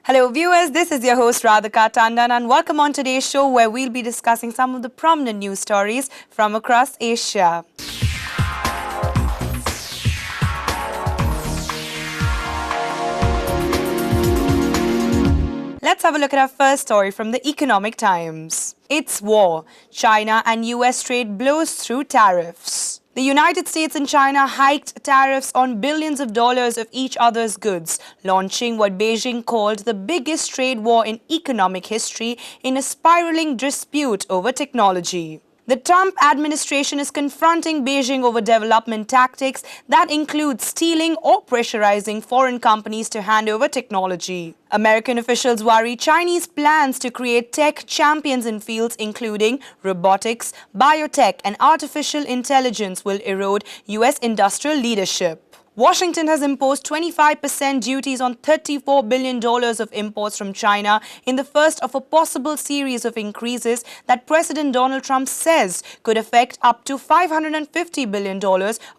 Hello viewers, this is your host Radhika Tandon and welcome on today's show where we'll be discussing some of the prominent news stories from across Asia. Let's have a look at our first story from the Economic Times. It's war. China and US trade blows through tariffs. The United States and China hiked tariffs on billions of dollars of each other's goods, launching what Beijing called the biggest trade war in economic history in a spiraling dispute over technology. The Trump administration is confronting Beijing over development tactics that include stealing or pressurizing foreign companies to hand over technology. American officials worry Chinese plans to create tech champions in fields including robotics, biotech, and artificial intelligence will erode U.S. industrial leadership. Washington has imposed 25% duties on $34 billion of imports from China in the first of a possible series of increases that President Donald Trump says could affect up to $550 billion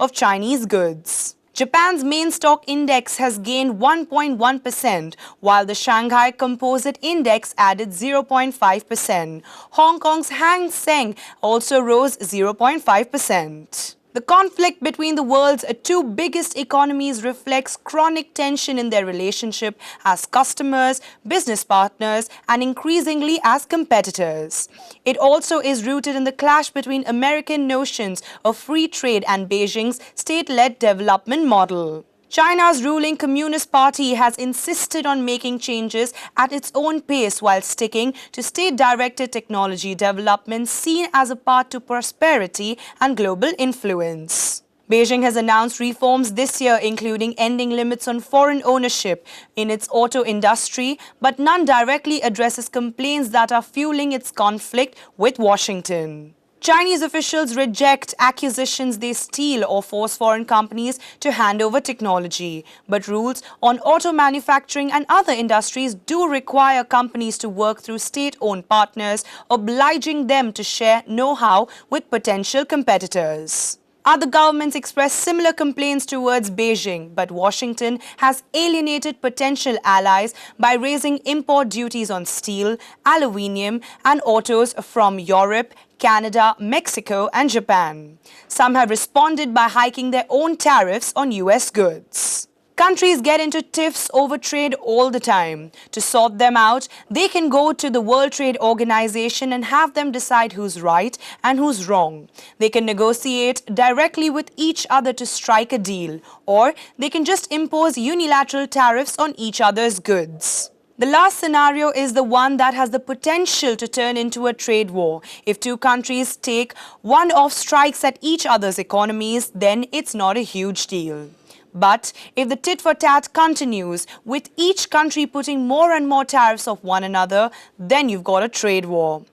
of Chinese goods. Japan's main stock index has gained 1.1%, while the Shanghai Composite Index added 0.5%. Hong Kong's Hang Seng also rose 0.5%. The conflict between the world's two biggest economies reflects chronic tension in their relationship as customers, business partners, and increasingly as competitors. It also is rooted in the clash between American notions of free trade and Beijing's state-led development model. China's ruling Communist Party has insisted on making changes at its own pace while sticking to state-directed technology development seen as a path to prosperity and global influence. Beijing has announced reforms this year including ending limits on foreign ownership in its auto industry, but none directly addresses complaints that are fueling its conflict with Washington. Chinese officials reject accusations they steal or force foreign companies to hand over technology. But rules on auto manufacturing and other industries do require companies to work through state-owned partners, obliging them to share know-how with potential competitors. Other governments express similar complaints towards Beijing, but Washington has alienated potential allies by raising import duties on steel, aluminium, and autos from Europe, Canada, Mexico, and Japan. Some have responded by hiking their own tariffs on US goods. Countries get into tiffs over trade all the time. To sort them out, they can go to the World Trade Organization and have them decide who's right and who's wrong. They can negotiate directly with each other to strike a deal, or they can just impose unilateral tariffs on each other's goods. The last scenario is the one that has the potential to turn into a trade war. If two countries take one-off strikes at each other's economies, then it's not a huge deal. But if the tit-for-tat continues, with each country putting more and more tariffs of one another, then you've got a trade war.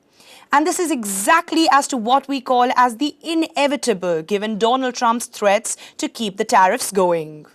And this is exactly as to what we call as the inevitable, given Donald Trump's threats to keep the tariffs going.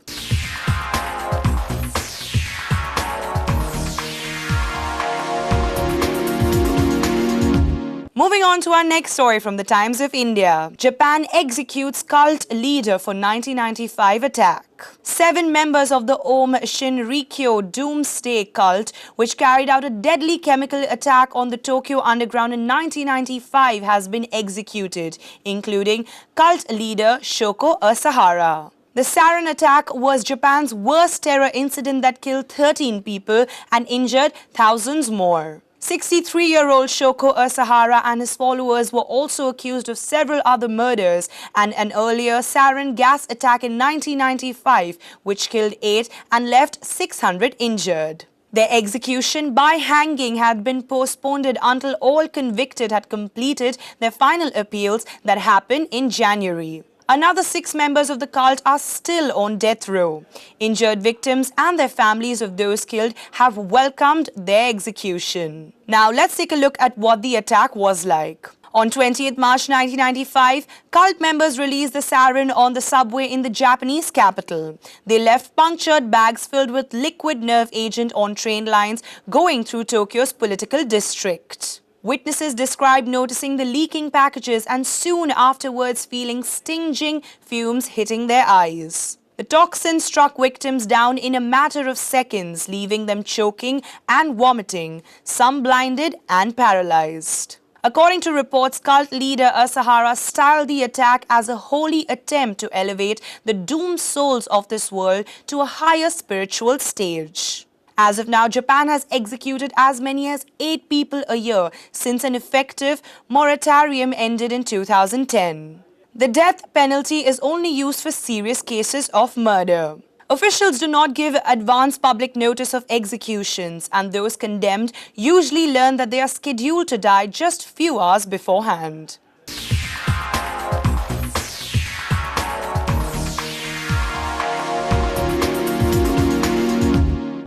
Moving on to our next story from the Times of India. Japan executes cult leader for 1995 attack. 7 members of the Om Shinrikyo doomsday cult, which carried out a deadly chemical attack on the Tokyo Underground in 1995, has been executed, including cult leader Shoko Asahara. The sarin attack was Japan's worst terror incident that killed 13 people and injured thousands more. 63-year-old Shoko Asahara and his followers were also accused of several other murders and an earlier sarin gas attack in 1995, which killed 8 and left 600 injured. Their execution by hanging had been postponed until all convicted had completed their final appeals that happened in January. Another 6 members of the cult are still on death row. Injured victims and their families of those killed have welcomed their execution. Now let's take a look at what the attack was like. On 20th March 1995, cult members released the sarin on the subway in the Japanese capital. They left punctured bags filled with liquid nerve agent on train lines going through Tokyo's political district. Witnesses described noticing the leaking packages and soon afterwards feeling stinging fumes hitting their eyes. The toxin struck victims down in a matter of seconds, leaving them choking and vomiting, some blinded and paralyzed. According to reports, cult leader Asahara styled the attack as a holy attempt to elevate the doomed souls of this world to a higher spiritual stage. As of now, Japan has executed as many as 8 people a year since an effective moratorium ended in 2010. The death penalty is only used for serious cases of murder. Officials do not give advance public notice of executions, and those condemned usually learn that they are scheduled to die just few hours beforehand.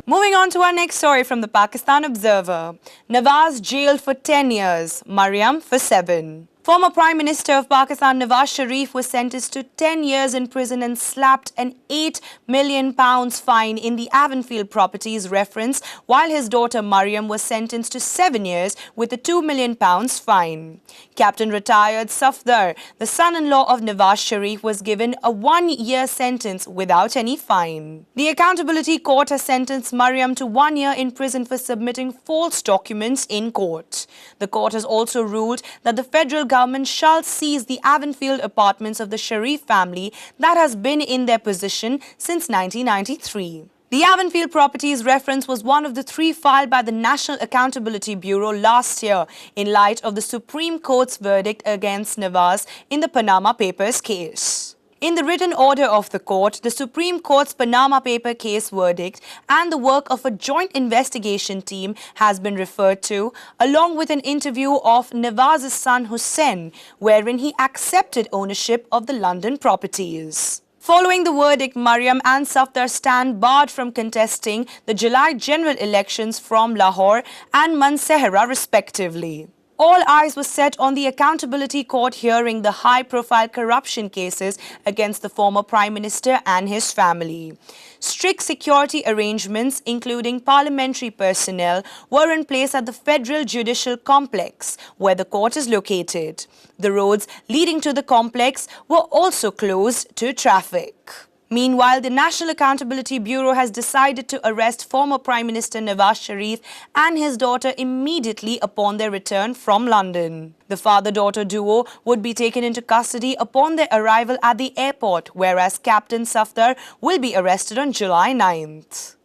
Moving on to our next story from the Pakistan Observer. Nawaz jailed for 10 years, Maryam for 7. Former Prime Minister of Pakistan Nawaz Sharif was sentenced to 10 years in prison and slapped an £8 million fine in the Avonfield properties reference, while his daughter Maryam was sentenced to 7 years with a £2 million fine. Captain retired Safdar, the son-in-law of Nawaz Sharif, was given a 1-year sentence without any fine. The Accountability Court has sentenced Maryam to 1 year in prison for submitting false documents in court. The court has also ruled that the federal government shall seize the Avonfield apartments of the Sharif family that has been in their possession since 1993. The Avonfield properties reference was one of the 3 filed by the National Accountability Bureau last year in light of the Supreme Court's verdict against Nawaz in the Panama Papers case. In the written order of the court, the Supreme Court's Panama Paper case verdict and the work of a joint investigation team has been referred to, along with an interview of Nawaz's son Hussein, wherein he accepted ownership of the London properties. Following the verdict, Maryam and Safdar stand barred from contesting the July general elections from Lahore and Mansehra respectively. All eyes were set on the Accountability Court hearing the high-profile corruption cases against the former Prime Minister and his family. Strict security arrangements, including parliamentary personnel, were in place at the Federal Judicial Complex, where the court is located. The roads leading to the complex were also closed to traffic. Meanwhile, the National Accountability Bureau has decided to arrest former Prime Minister Nawaz Sharif and his daughter immediately upon their return from London. The father-daughter duo would be taken into custody upon their arrival at the airport, whereas Captain Safdar will be arrested on July 9th.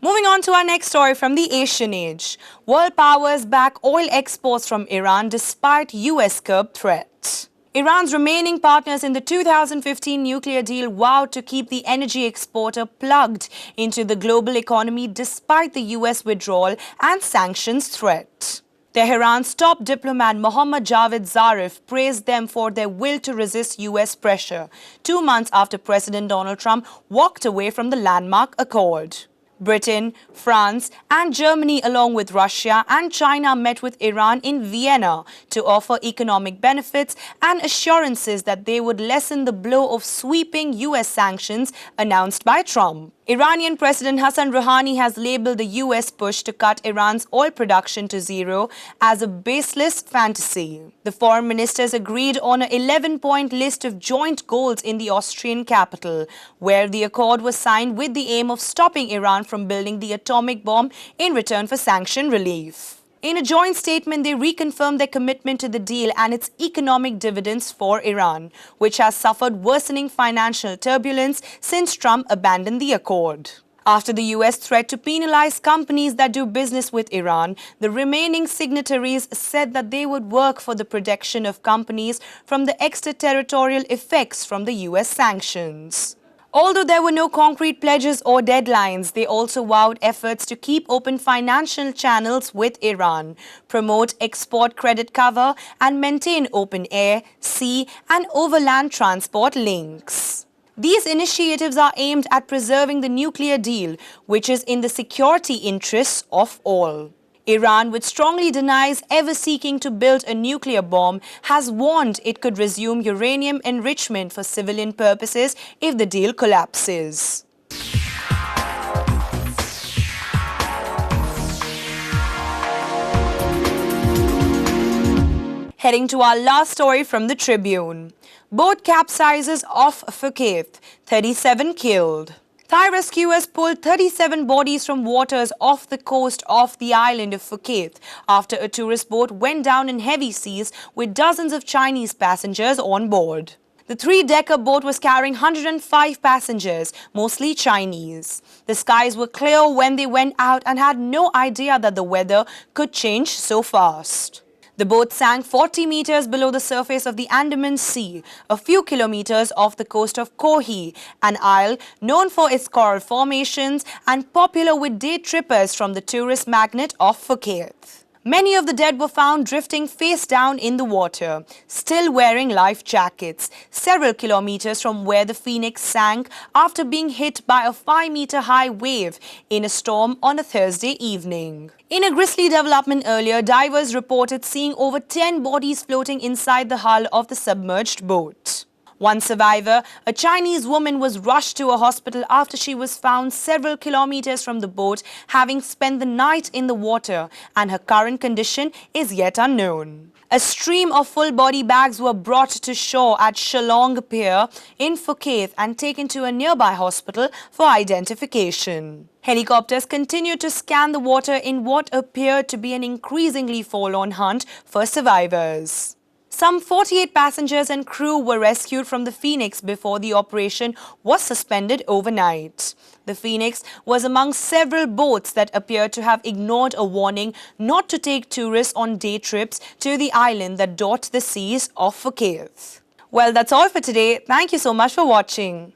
Moving on to our next story from the Asian Age. World powers back oil exports from Iran despite US curb threat. Iran's remaining partners in the 2015 nuclear deal vowed to keep the energy exporter plugged into the global economy despite the US withdrawal and sanctions threat. Tehran's top diplomat Mohammad Javad Zarif praised them for their will to resist US pressure, 2 months after President Donald Trump walked away from the landmark accord. Britain, France and Germany, along with Russia and China, met with Iran in Vienna to offer economic benefits and assurances that they would lessen the blow of sweeping US sanctions announced by Trump. Iranian President Hassan Rouhani has labeled the US push to cut Iran's oil production to zero as a baseless fantasy. The foreign ministers agreed on an 11-point list of joint goals in the Austrian capital, where the accord was signed with the aim of stopping Iran from building the atomic bomb in return for sanction relief. In a joint statement, they reconfirmed their commitment to the deal and its economic dividends for Iran, which has suffered worsening financial turbulence since Trump abandoned the accord. After the US threat to penalize companies that do business with Iran, the remaining signatories said that they would work for the protection of companies from the extraterritorial effects from the US sanctions. Although there were no concrete pledges or deadlines, they also vowed efforts to keep open financial channels with Iran, promote export credit cover, and maintain open air, sea, and overland transport links. These initiatives are aimed at preserving the nuclear deal, which is in the security interests of all. Iran, which strongly denies ever seeking to build a nuclear bomb, has warned it could resume uranium enrichment for civilian purposes if the deal collapses. Heading to our last story from the Tribune. Boat capsizes off Phuket, 37 killed. Thai rescuers pulled 37 bodies from waters off the coast of the island of Phuket after a tourist boat went down in heavy seas with dozens of Chinese passengers on board. The three-decker boat was carrying 105 passengers, mostly Chinese. The skies were clear when they went out and had no idea that the weather could change so fast. The boat sank 40 meters below the surface of the Andaman Sea, a few kilometers off the coast of Koh Hee, an isle known for its coral formations and popular with day trippers from the tourist magnet of Phuket. Many of the dead were found drifting face down in the water, still wearing life jackets, several kilometers from where the Phoenix sank after being hit by a 5-meter-high wave in a storm on a Thursday evening. In a grisly development earlier, divers reported seeing over 10 bodies floating inside the hull of the submerged boat. One survivor, a Chinese woman, was rushed to a hospital after she was found several kilometers from the boat, having spent the night in the water, and her current condition is yet unknown. A stream of full-body bags were brought to shore at Shillong Pier in Phuket and taken to a nearby hospital for identification. Helicopters continued to scan the water in what appeared to be an increasingly forlorn hunt for survivors. Some 48 passengers and crew were rescued from the Phoenix before the operation was suspended overnight. The Phoenix was among several boats that appeared to have ignored a warning not to take tourists on day trips to the island that dot the seas of Phuket. Well, that's all for today. Thank you so much for watching.